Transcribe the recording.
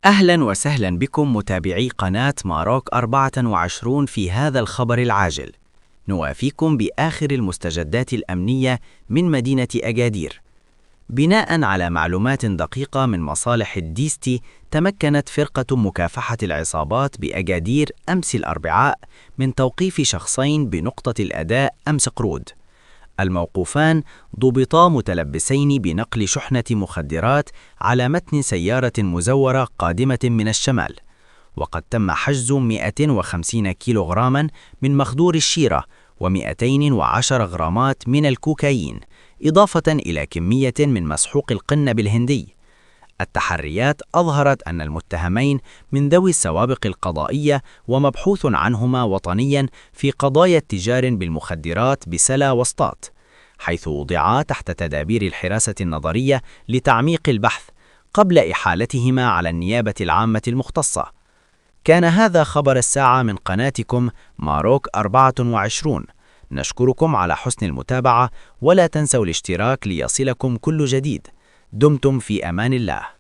أهلا وسهلا بكم متابعي قناة ماروك 24 في هذا الخبر العاجل. نوافيكم بآخر المستجدات الأمنية من مدينة أجادير. بناء على معلومات دقيقة من مصالح الديستي، تمكنت فرقة مكافحة العصابات بأجادير أمس الأربعاء من توقيف شخصين بنقطة الأداء أمس قرود. الموقوفان ضبطا متلبسين بنقل شحنة مخدرات على متن سيارة مزورة قادمة من الشمال، وقد تم حجز 250 كيلوغراما من مخدور الشيرة و210 غرامات من الكوكايين، إضافة إلى كمية من مسحوق القنب الهندي. التحريات أظهرت أن المتهمين من ذوي السوابق القضائية ومبحوث عنهما وطنيا في قضايا التجار بالمخدرات بسلا وسطات، حيث وضعا تحت تدابير الحراسة النظرية لتعميق البحث قبل إحالتهما على النيابة العامة المختصة. كان هذا خبر الساعة من قناتكم ماروك 24. نشكركم على حسن المتابعة، ولا تنسوا الاشتراك ليصلكم كل جديد. دمتم في أمان الله.